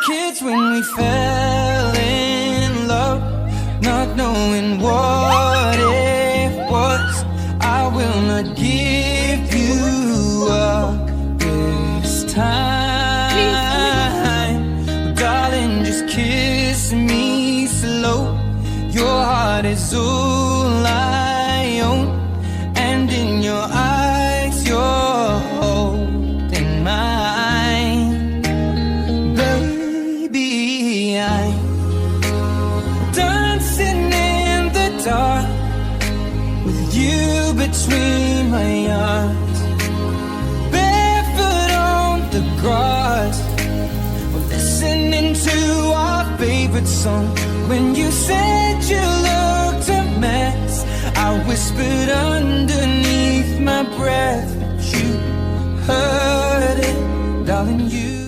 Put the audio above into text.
kids when we fell in love, not knowing what it was. I will not give you up this time. Darling, just kiss me slow. Your heart is all I own, and in your eyes you're holding mine. Baby, I'm dancing in the dark with you between my arms, barefoot on the grass. We're listening to our favorite song. When you said you looked a mess, I whispered underneath my breath, but you heard it, darling, you